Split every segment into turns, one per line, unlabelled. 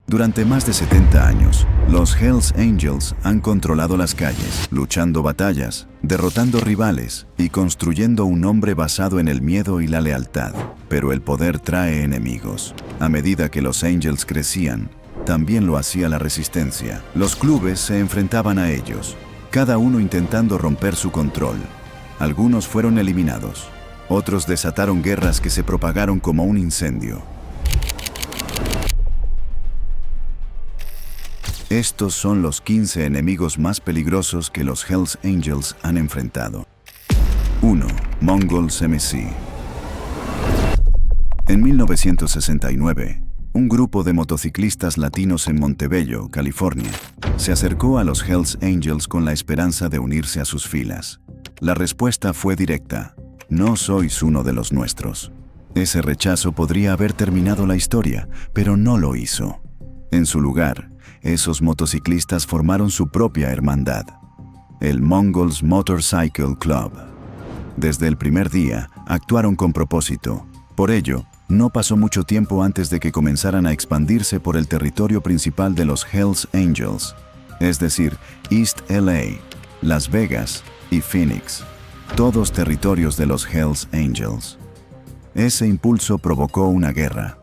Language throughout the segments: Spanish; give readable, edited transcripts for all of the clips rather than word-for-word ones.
Durante más de 70 años, los Hells Angels han controlado las calles, luchando batallas, derrotando rivales y construyendo un nombre basado en el miedo y la lealtad. Pero el poder trae enemigos. A medida que los Angels crecían, también lo hacía la resistencia. Los clubes se enfrentaban a ellos, cada uno intentando romper su control. Algunos fueron eliminados, otros desataron guerras que se propagaron como un incendio. Estos son los 15 enemigos más peligrosos que los Hells Angels han enfrentado. 1. Mongols MC. En 1969, un grupo de motociclistas latinos en Montebello, California, se acercó a los Hells Angels con la esperanza de unirse a sus filas. La respuesta fue directa: no sois uno de los nuestros. Ese rechazo podría haber terminado la historia, pero no lo hizo. En su lugar, esos motociclistas formaron su propia hermandad, el Mongols Motorcycle Club. Desde el primer día, actuaron con propósito. Por ello, no pasó mucho tiempo antes de que comenzaran a expandirse por el territorio principal de los Hells Angels, es decir, East LA, Las Vegas y Phoenix, todos territorios de los Hells Angels. Ese impulso provocó una guerra.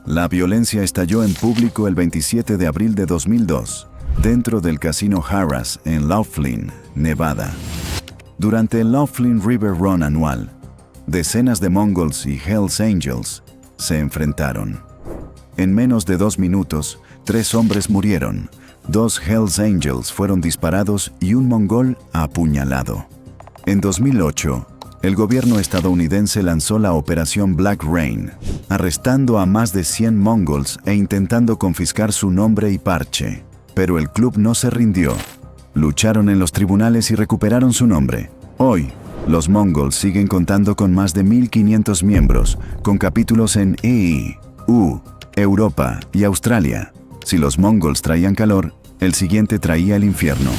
La violencia estalló en público el 27 de abril de 2002, dentro del casino Harrah's en Laughlin, Nevada. Durante el Laughlin River Run anual, decenas de Mongols y Hells Angels se enfrentaron. En menos de 2 minutos, 3 hombres murieron, 2 Hells Angels fueron disparados y un mongol apuñalado. En 2008, el gobierno estadounidense lanzó la Operación Black Rain, arrestando a más de 100 mongols e intentando confiscar su nombre y parche. Pero el club no se rindió. Lucharon en los tribunales y recuperaron su nombre. Hoy, los mongols siguen contando con más de 1.500 miembros, con capítulos en EU, Europa y Australia. Si los mongols traían calor, el siguiente traía el infierno.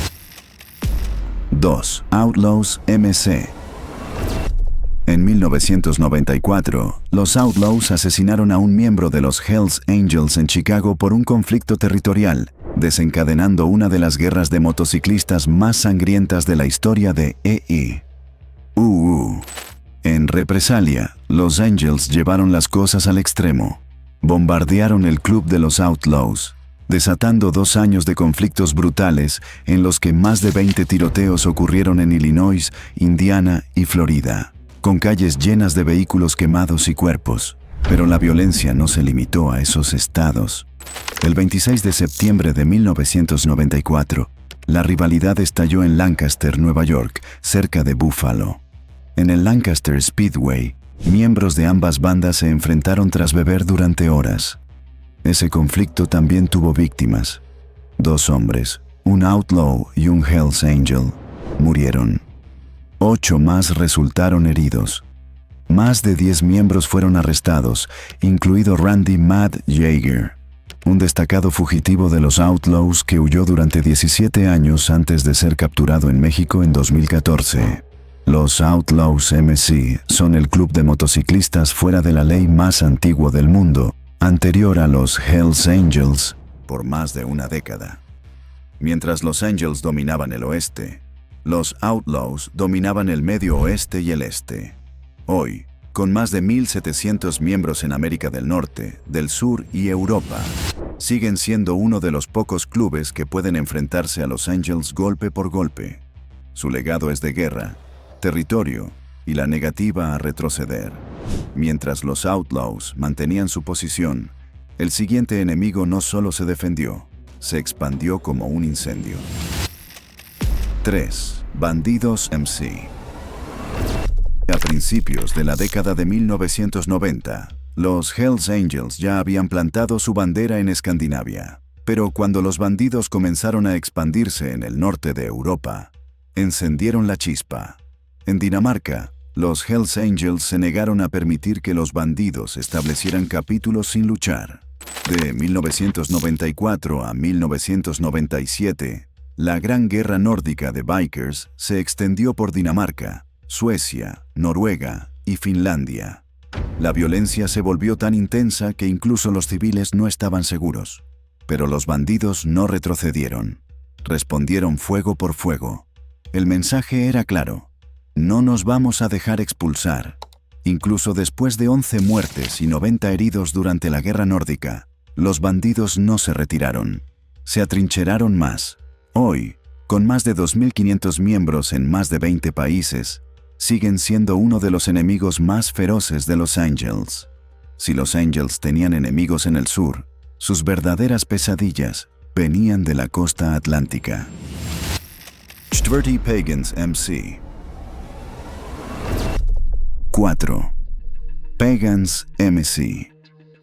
2. Outlaws MC. En 1994, los Outlaws asesinaron a un miembro de los Hells Angels en Chicago por un conflicto territorial, desencadenando una de las guerras de motociclistas más sangrientas de la historia de EU. En represalia, los Angels llevaron las cosas al extremo. Bombardearon el club de los Outlaws, desatando 2 años de conflictos brutales en los que más de 20 tiroteos ocurrieron en Illinois, Indiana y Florida, con calles llenas de vehículos quemados y cuerpos. Pero la violencia no se limitó a esos estados. El 26 de septiembre de 1994, la rivalidad estalló en Lancaster, Nueva York, cerca de Buffalo. En el Lancaster Speedway, miembros de ambas bandas se enfrentaron tras beber durante horas. Ese conflicto también tuvo víctimas. 2 hombres, un outlaw y un Hells Angel, murieron. 8 más resultaron heridos. Más de 10 miembros fueron arrestados, incluido Randy Mad Jaeger, un destacado fugitivo de los Outlaws que huyó durante 17 años antes de ser capturado en México en 2014. Los Outlaws MC son el club de motociclistas fuera de la ley más antiguo del mundo, anterior a los Hells Angels, por más de una década. Mientras los Angels dominaban el oeste, los Outlaws dominaban el medio oeste y el este. Hoy, con más de 1.700 miembros en América del Norte, del Sur y Europa, siguen siendo uno de los pocos clubes que pueden enfrentarse a los Angels golpe por golpe. Su legado es de guerra, territorio y la negativa a retroceder. Mientras los Outlaws mantenían su posición, el siguiente enemigo no solo se defendió, se expandió como un incendio. 3. Bandidos MC. A principios de la década de 1990, los Hells Angels ya habían plantado su bandera en Escandinavia. Pero cuando los bandidos comenzaron a expandirse en el norte de Europa, encendieron la chispa. En Dinamarca, los Hells Angels se negaron a permitir que los bandidos establecieran capítulos sin luchar. De 1994 a 1997, la Gran Guerra Nórdica de Bikers se extendió por Dinamarca, Suecia, Noruega y Finlandia. La violencia se volvió tan intensa que incluso los civiles no estaban seguros. Pero los bandidos no retrocedieron. Respondieron fuego por fuego. El mensaje era claro: no nos vamos a dejar expulsar. Incluso después de 11 muertes y 90 heridos durante la guerra nórdica, los bandidos no se retiraron. Se atrincheraron más. Hoy, con más de 2.500 miembros en más de 20 países, siguen siendo uno de los enemigos más feroces de los Angels. Si los Angels tenían enemigos en el sur, sus verdaderas pesadillas venían de la costa atlántica. 30 Pagans MC. 4. Pagans MC.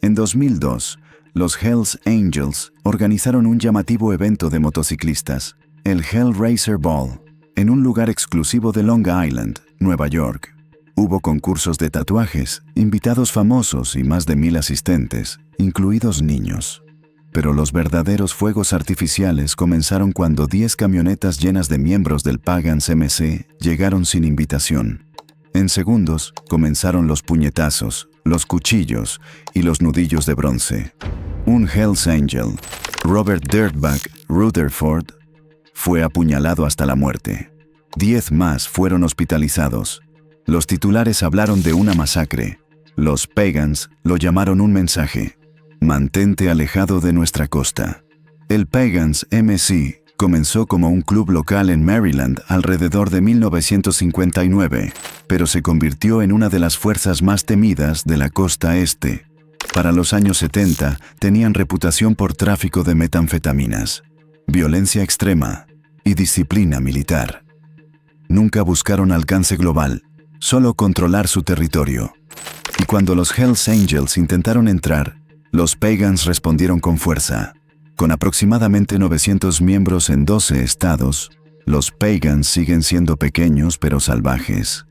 En 2002, los Hells Angels organizaron un llamativo evento de motociclistas, el Hellraiser Ball, en un lugar exclusivo de Long Island, Nueva York. Hubo concursos de tatuajes, invitados famosos y más de 1,000 asistentes, incluidos niños. Pero los verdaderos fuegos artificiales comenzaron cuando 10 camionetas llenas de miembros del Pagans MC llegaron sin invitación. En segundos, comenzaron los puñetazos, los cuchillos y los nudillos de bronce. Un Hells Angel, Robert Dirtbag Rutherford, fue apuñalado hasta la muerte. 10 más fueron hospitalizados. Los titulares hablaron de una masacre. Los Pagans lo llamaron un mensaje: mantente alejado de nuestra costa. El Pagans MC comenzó como un club local en Maryland alrededor de 1959, pero se convirtió en una de las fuerzas más temidas de la costa este. Para los años 70, tenían reputación por tráfico de metanfetaminas, violencia extrema y disciplina militar. Nunca buscaron alcance global, solo controlar su territorio. Y cuando los Hells Angels intentaron entrar, los Pagans respondieron con fuerza. Con aproximadamente 900 miembros en 12 estados, los Pagans siguen siendo pequeños pero salvajes.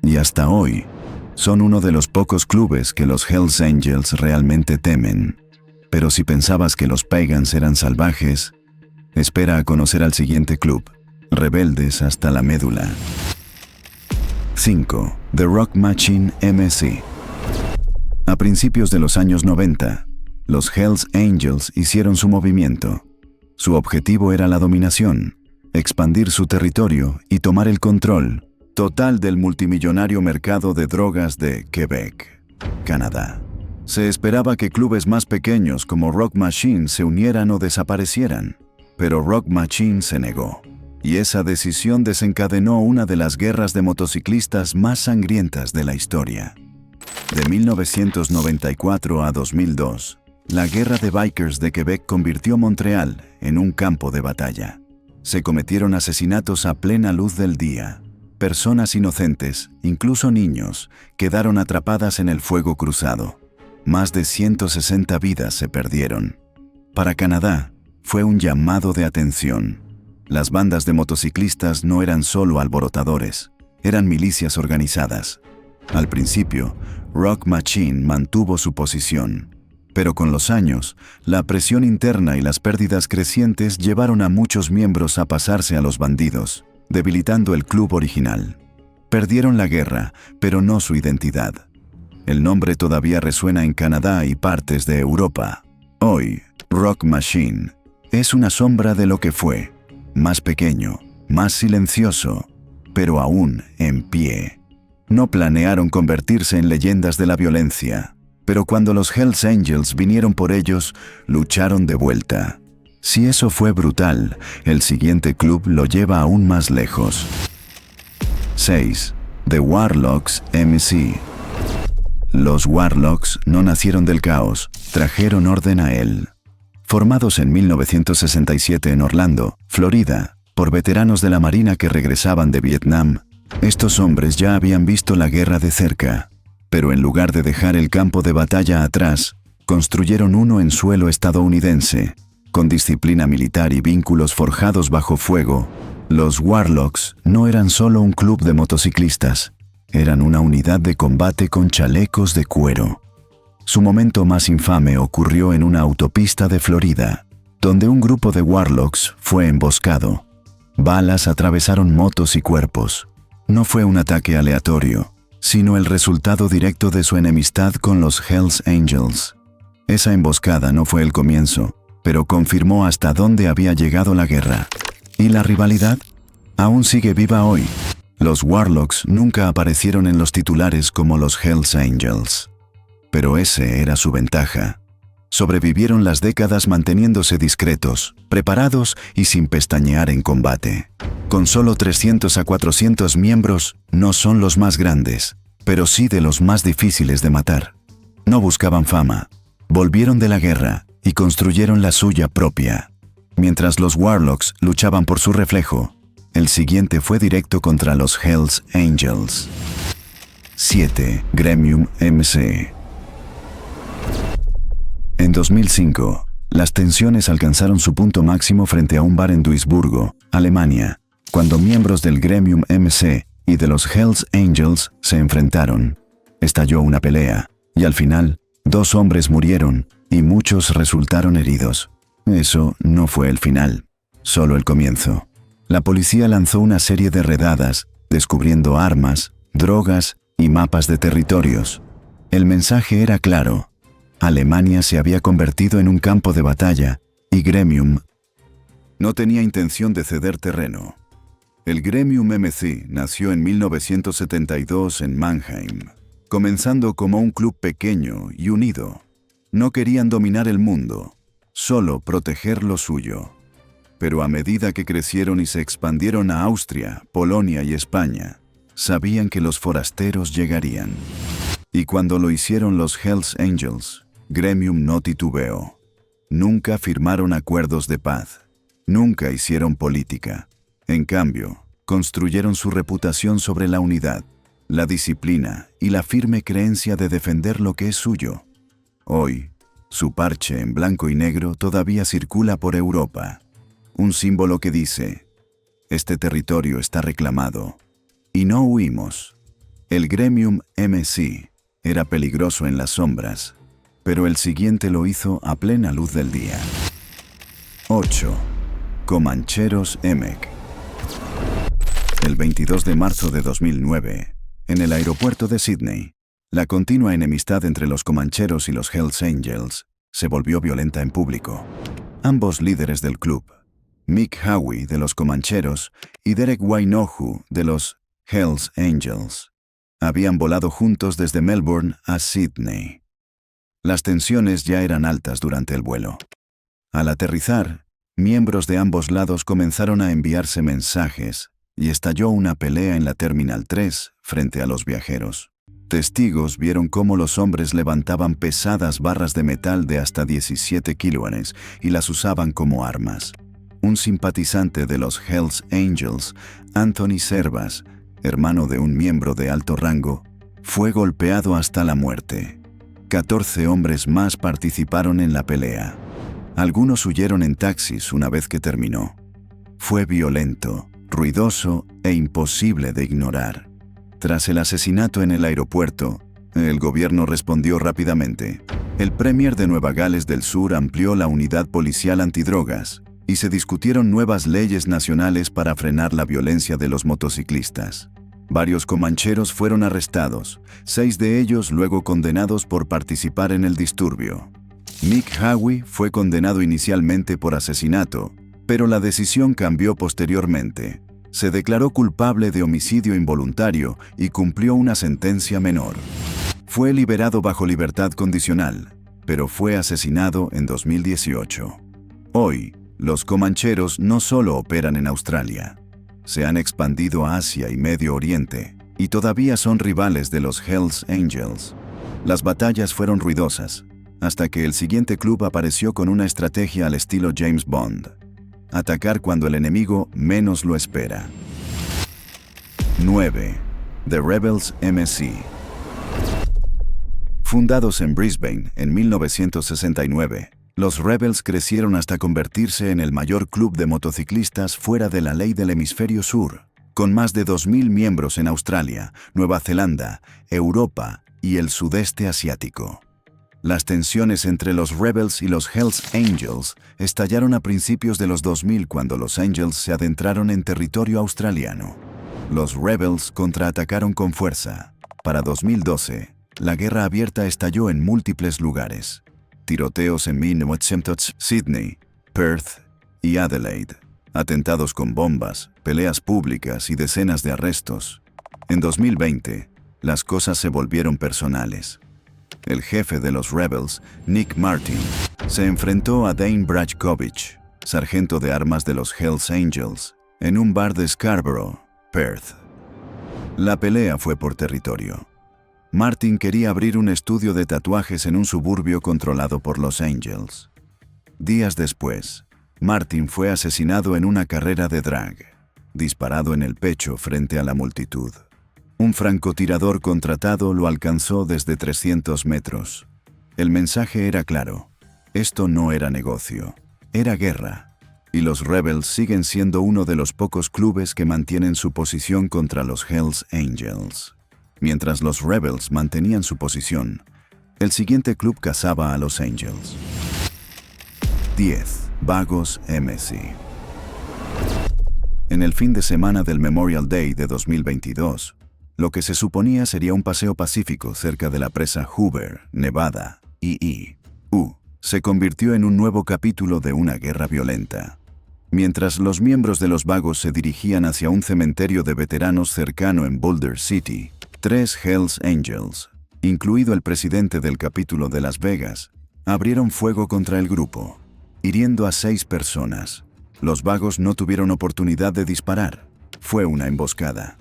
Y hasta hoy, son uno de los pocos clubes que los Hells Angels realmente temen. Pero si pensabas que los Pagans eran salvajes, espera a conocer al siguiente club, rebeldes hasta la médula. 5. The Rock Machine MC. A principios de los años 90, los Hells Angels hicieron su movimiento. Su objetivo era la dominación, expandir su territorio y tomar el control total del multimillonario mercado de drogas de Quebec, Canadá. Se esperaba que clubes más pequeños como Rock Machine se unieran o desaparecieran, pero Rock Machine se negó, y esa decisión desencadenó una de las guerras de motociclistas más sangrientas de la historia. De 1994 a 2002, la guerra de bikers de Quebec convirtió Montreal en un campo de batalla. Se cometieron asesinatos a plena luz del día. Personas inocentes, incluso niños, quedaron atrapadas en el fuego cruzado. Más de 160 vidas se perdieron. Para Canadá, fue un llamado de atención. Las bandas de motociclistas no eran solo alborotadores, eran milicias organizadas. Al principio, Rock Machine mantuvo su posición. Pero con los años, la presión interna y las pérdidas crecientes llevaron a muchos miembros a pasarse a los bandidos, debilitando el club original. Perdieron la guerra, pero no su identidad. El nombre todavía resuena en Canadá y partes de Europa. Hoy, Rock Machine es una sombra de lo que fue, más pequeño, más silencioso, pero aún en pie. No planearon convertirse en leyendas de la violencia. Pero cuando los Hells Angels vinieron por ellos, lucharon de vuelta. Si eso fue brutal, el siguiente club lo lleva aún más lejos. 6. The Warlocks MC. Los Warlocks no nacieron del caos, trajeron orden a él. Formados en 1967 en Orlando, Florida, por veteranos de la Marina que regresaban de Vietnam, estos hombres ya habían visto la guerra de cerca. Pero en lugar de dejar el campo de batalla atrás, construyeron uno en suelo estadounidense. Con disciplina militar y vínculos forjados bajo fuego, los Warlocks no eran solo un club de motociclistas, eran una unidad de combate con chalecos de cuero. Su momento más infame ocurrió en una autopista de Florida, donde un grupo de Warlocks fue emboscado. Balas atravesaron motos y cuerpos. No fue un ataque aleatorio, sino el resultado directo de su enemistad con los Hells Angels. Esa emboscada no fue el comienzo, pero confirmó hasta dónde había llegado la guerra. ¿Y la rivalidad? Aún sigue viva hoy. Los Warlocks nunca aparecieron en los titulares como los Hells Angels. Pero ese era su ventaja. Sobrevivieron las décadas manteniéndose discretos, preparados y sin pestañear en combate. Con solo 300 a 400 miembros, no son los más grandes, pero sí de los más difíciles de matar. No buscaban fama, volvieron de la guerra y construyeron la suya propia. Mientras los Warlocks luchaban por su reflejo, el siguiente fue directo contra los Hells Angels. 7. Gremium MC. En 2005, las tensiones alcanzaron su punto máximo frente a un bar en Duisburgo, Alemania, cuando miembros del Gremium MC y de los Hells Angels se enfrentaron. Estalló una pelea, y al final, 2 hombres murieron y muchos resultaron heridos. Eso no fue el final, solo el comienzo. La policía lanzó una serie de redadas, descubriendo armas, drogas y mapas de territorios. El mensaje era claro. Alemania se había convertido en un campo de batalla, y Gremium no tenía intención de ceder terreno. El Gremium MC nació en 1972 en Mannheim, comenzando como un club pequeño y unido. No querían dominar el mundo, solo proteger lo suyo. Pero a medida que crecieron y se expandieron a Austria, Polonia y España, sabían que los forasteros llegarían. Y cuando lo hicieron los Hells Angels, Gremium no titubeó. Nunca firmaron acuerdos de paz. Nunca hicieron política. En cambio, construyeron su reputación sobre la unidad, la disciplina y la firme creencia de defender lo que es suyo. Hoy, su parche en blanco y negro todavía circula por Europa. Un símbolo que dice: este territorio está reclamado. Y no huimos. El Gremium MC era peligroso en las sombras, pero el siguiente lo hizo a plena luz del día. 8. Comancheros EMEC. El 22 de marzo de 2009, en el aeropuerto de Sydney, la continua enemistad entre los Comancheros y los Hells Angels se volvió violenta en público. Ambos líderes del club, Mick Howie de los Comancheros y Derek Wainohu de los Hells Angels, habían volado juntos desde Melbourne a Sydney. Las tensiones ya eran altas durante el vuelo. Al aterrizar, miembros de ambos lados comenzaron a enviarse mensajes y estalló una pelea en la Terminal 3 frente a los viajeros. Testigos vieron cómo los hombres levantaban pesadas barras de metal de hasta 17 kilones y las usaban como armas. Un simpatizante de los Hells Angels, Anthony Servas, hermano de un miembro de alto rango, fue golpeado hasta la muerte. 14 hombres más participaron en la pelea. Algunos huyeron en taxis una vez que terminó. Fue violento, ruidoso e imposible de ignorar. Tras el asesinato en el aeropuerto, el gobierno respondió rápidamente. El Premier de Nueva Gales del Sur amplió la unidad policial antidrogas y se discutieron nuevas leyes nacionales para frenar la violencia de los motociclistas. Varios comancheros fueron arrestados, 6 de ellos luego condenados por participar en el disturbio. Mick Howie fue condenado inicialmente por asesinato, pero la decisión cambió posteriormente. Se declaró culpable de homicidio involuntario y cumplió una sentencia menor. Fue liberado bajo libertad condicional, pero fue asesinado en 2018. Hoy, los comancheros no solo operan en Australia. Se han expandido a Asia y Medio Oriente, y todavía son rivales de los Hells Angels. Las batallas fueron ruidosas, hasta que el siguiente club apareció con una estrategia al estilo James Bond: atacar cuando el enemigo menos lo espera. 9. The Rebels MC. Fundados en Brisbane en 1969, los Rebels crecieron hasta convertirse en el mayor club de motociclistas fuera de la ley del hemisferio sur, con más de 2.000 miembros en Australia, Nueva Zelanda, Europa y el sudeste asiático. Las tensiones entre los Rebels y los Hells Angels estallaron a principios de los 2000 cuando los Angels se adentraron en territorio australiano. Los Rebels contraatacaron con fuerza. Para 2012, la guerra abierta estalló en múltiples lugares. tiroteos en 1900, Sydney, Perth y Adelaide, atentados con bombas, peleas públicas y decenas de arrestos. En 2020, las cosas se volvieron personales. El jefe de los Rebels, Nick Martin, se enfrentó a Dane Brajkovic, sargento de armas de los Hells Angels, en un bar de Scarborough, Perth. La pelea fue por territorio. Martin quería abrir un estudio de tatuajes en un suburbio controlado por los Angels. Días después, Martin fue asesinado en una carrera de drag, disparado en el pecho frente a la multitud. Un francotirador contratado lo alcanzó desde 300 metros. El mensaje era claro: esto no era negocio, era guerra. Y los Rebels siguen siendo uno de los pocos clubes que mantienen su posición contra los Hells Angels. Mientras los Rebels mantenían su posición, el siguiente club cazaba a los Angels. 10. Vagos MC. En el fin de semana del Memorial Day de 2022, lo que se suponía sería un paseo pacífico cerca de la presa Hoover, Nevada, se convirtió en un nuevo capítulo de una guerra violenta. Mientras los miembros de los Vagos se dirigían hacia un cementerio de veteranos cercano en Boulder City, 3 Hells Angels, incluido el presidente del capítulo de Las Vegas, abrieron fuego contra el grupo, hiriendo a 6 personas. Los Vagos no tuvieron oportunidad de disparar. Fue una emboscada.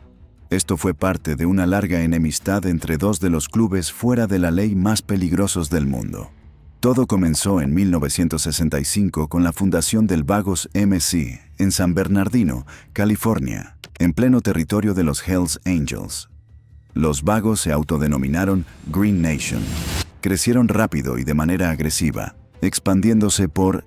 Esto fue parte de una larga enemistad entre 2 de los clubes fuera de la ley más peligrosos del mundo. Todo comenzó en 1965 con la fundación del Vagos MC en San Bernardino, California, en pleno territorio de los Hells Angels. Los Vagos se autodenominaron Green Nation. Crecieron rápido y de manera agresiva, expandiéndose por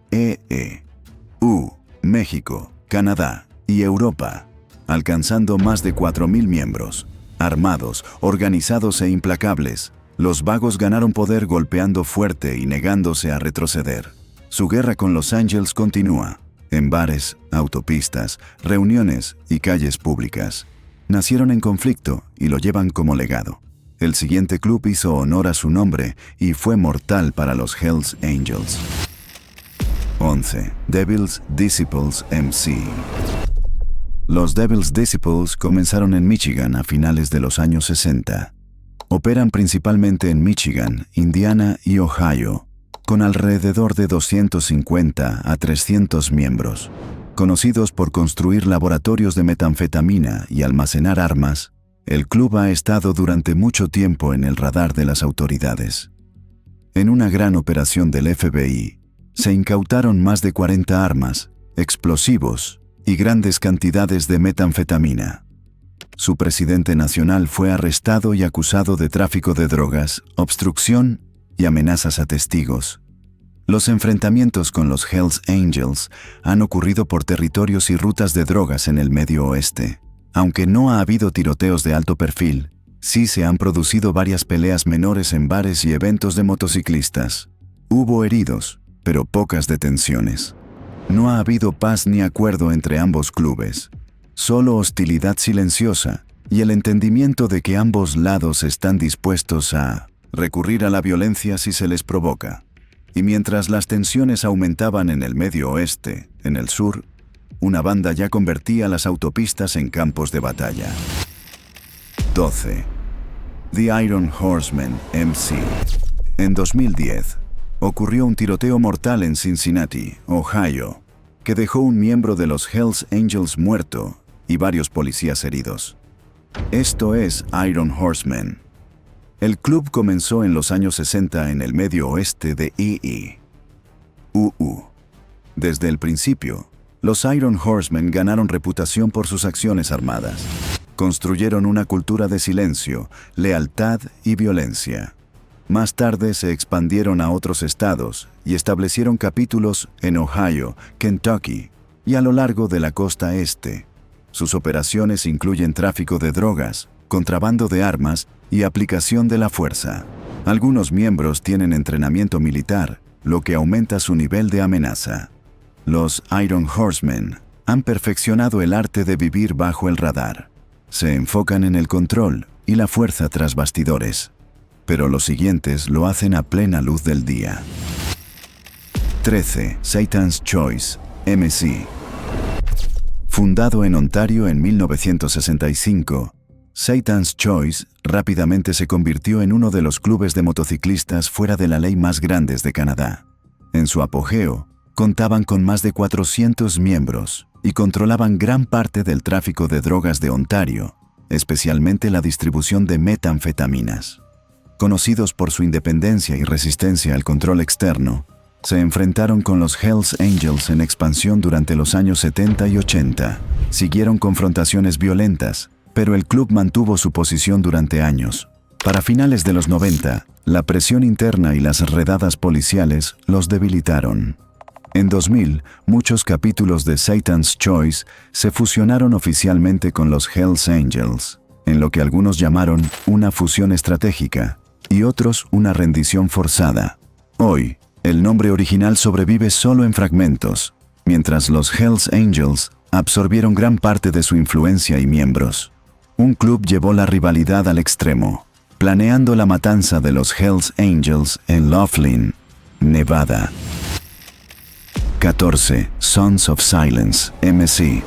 México, Canadá y Europa, alcanzando más de 4,000 miembros. Armados, organizados e implacables, los Vagos ganaron poder golpeando fuerte y negándose a retroceder. Su guerra con los Angels continúa, en bares, autopistas, reuniones y calles públicas. Nacieron en conflicto y lo llevan como legado. El siguiente club hizo honor a su nombre y fue mortal para los Hells Angels. 11. Devil's Disciples MC. Los Devil's Disciples comenzaron en Michigan a finales de los años 60. Operan principalmente en Michigan, Indiana y Ohio, con alrededor de 250 a 300 miembros. Conocidos por construir laboratorios de metanfetamina y almacenar armas, el club ha estado durante mucho tiempo en el radar de las autoridades. En una gran operación del FBI, se incautaron más de 40 armas, explosivos y grandes cantidades de metanfetamina. Su presidente nacional fue arrestado y acusado de tráfico de drogas, obstrucción y amenazas a testigos. Los enfrentamientos con los Hells Angels han ocurrido por territorios y rutas de drogas en el Medio Oeste. Aunque no ha habido tiroteos de alto perfil, sí se han producido varias peleas menores en bares y eventos de motociclistas. Hubo heridos, pero pocas detenciones. No ha habido paz ni acuerdo entre ambos clubes. Solo hostilidad silenciosa y el entendimiento de que ambos lados están dispuestos a recurrir a la violencia si se les provoca. Y mientras las tensiones aumentaban en el Medio Oeste, en el sur, una banda ya convertía las autopistas en campos de batalla. 12. The Iron Horsemen MC. En 2010, ocurrió un tiroteo mortal en Cincinnati, Ohio, que dejó un miembro de los Hells Angels muerto y varios policías heridos. Esto es Iron Horsemen. El club comenzó en los años 60 en el Medio Oeste de Desde el principio, los Iron Horsemen ganaron reputación por sus acciones armadas. Construyeron una cultura de silencio, lealtad y violencia. Más tarde se expandieron a otros estados y establecieron capítulos en Ohio, Kentucky y a lo largo de la costa este. Sus operaciones incluyen tráfico de drogas, contrabando de armas y aplicación de la fuerza. Algunos miembros tienen entrenamiento militar, lo que aumenta su nivel de amenaza. Los Iron Horsemen han perfeccionado el arte de vivir bajo el radar. Se enfocan en el control y la fuerza tras bastidores. pero los siguientes lo hacen a plena luz del día. 13. Satan's Choice, MC. Fundado en Ontario en 1965, Satan's Choice rápidamente se convirtió en uno de los clubes de motociclistas fuera de la ley más grandes de Canadá. En su apogeo, contaban con más de 400 miembros y controlaban gran parte del tráfico de drogas de Ontario, especialmente la distribución de metanfetaminas. Conocidos por su independencia y resistencia al control externo, se enfrentaron con los Hells Angels en expansión durante los años 70 y 80. Siguieron confrontaciones violentas, pero el club mantuvo su posición durante años. Para finales de los 90, la presión interna y las redadas policiales los debilitaron. En 2000, muchos capítulos de Satan's Choice se fusionaron oficialmente con los Hells Angels, en lo que algunos llamaron una fusión estratégica y otros una rendición forzada. Hoy, el nombre original sobrevive solo en fragmentos, mientras los Hells Angels absorbieron gran parte de su influencia y miembros. Un club llevó la rivalidad al extremo, planeando la matanza de los Hells Angels en Laughlin, Nevada. 14. Sons of Silence, MC.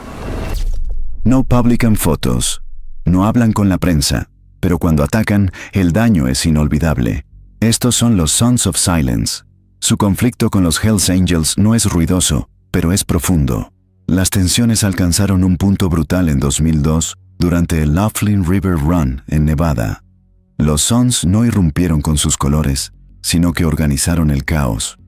No publican fotos, no hablan con la prensa, pero cuando atacan, el daño es inolvidable. Estos son los Sons of Silence. Su conflicto con los Hells Angels no es ruidoso, pero es profundo. Las tensiones alcanzaron un punto brutal en 2002 durante el Laughlin River Run en Nevada. Los Sons no irrumpieron con sus colores, sino que organizaron el caos.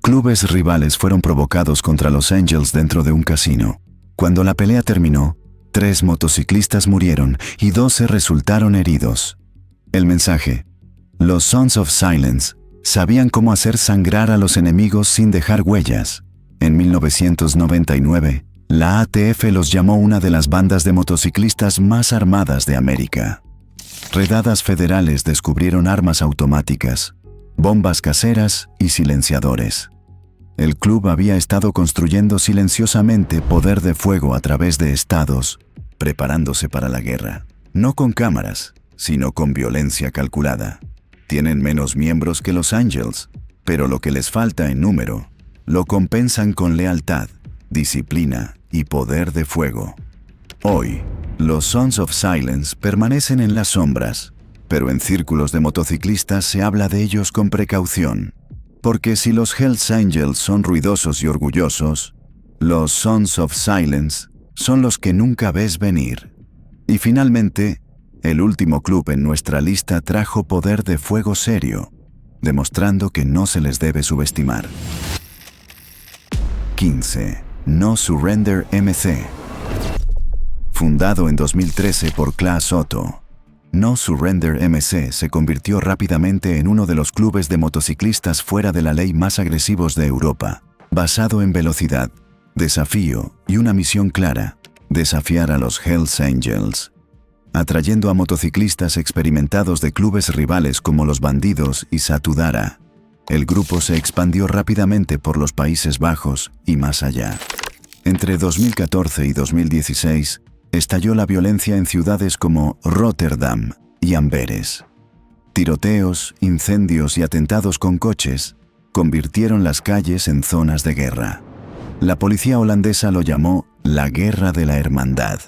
Clubes rivales fueron provocados contra los Angels dentro de un casino. Cuando la pelea terminó, 3 motociclistas murieron y 12 resultaron heridos. El mensaje: los Sons of Silence sabían cómo hacer sangrar a los enemigos sin dejar huellas. En 1999, la ATF los llamó una de las bandas de motociclistas más armadas de América. Redadas federales descubrieron armas automáticas, bombas caseras y silenciadores. El club había estado construyendo silenciosamente poder de fuego a través de estados, preparándose para la guerra. No con cámaras, sino con violencia calculada. Tienen menos miembros que los Angels, pero lo que les falta en número, lo compensan con lealtad, disciplina y poder de fuego. Hoy, los Sons of Silence permanecen en las sombras, pero en círculos de motociclistas se habla de ellos con precaución. Porque si los Hells Angels son ruidosos y orgullosos, los Sons of Silence son los que nunca ves venir. Y finalmente, el último club en nuestra lista trajo poder de fuego serio, demostrando que no se les debe subestimar. 15. No Surrender MC. Fundado en 2013 por Claes Otto, No Surrender MC se convirtió rápidamente en uno de los clubes de motociclistas fuera de la ley más agresivos de Europa, basado en velocidad, desafío y una misión clara: desafiar a los Hells Angels. Atrayendo a motociclistas experimentados de clubes rivales como Los Bandidos y Satudara, el grupo se expandió rápidamente por los Países Bajos y más allá. Entre 2014 y 2016, estalló la violencia en ciudades como Rotterdam y Amberes. Tiroteos, incendios y atentados con coches convirtieron las calles en zonas de guerra. La policía holandesa lo llamó la Guerra de la Hermandad.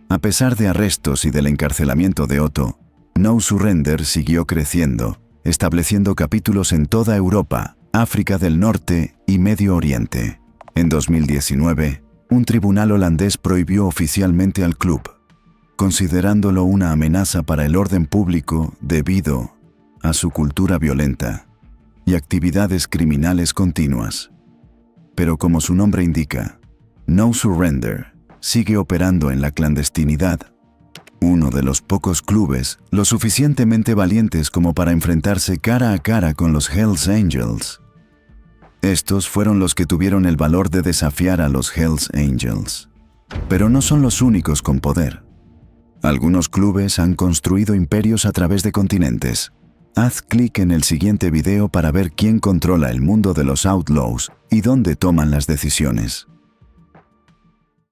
A pesar de arrestos y del encarcelamiento de Otto, No Surrender siguió creciendo, estableciendo capítulos en toda Europa, África del Norte y Medio Oriente. En 2019, un tribunal holandés prohibió oficialmente al club, considerándolo una amenaza para el orden público debido a su cultura violenta y actividades criminales continuas. Pero como su nombre indica, No Surrender sigue operando en la clandestinidad, uno de los pocos clubes lo suficientemente valientes como para enfrentarse cara a cara con los Hells Angels. Estos fueron los que tuvieron el valor de desafiar a los Hells Angels. Pero no son los únicos con poder. Algunos clubes han construido imperios a través de continentes. Haz clic en el siguiente video para ver quién controla el mundo de los Outlaws y dónde toman las decisiones.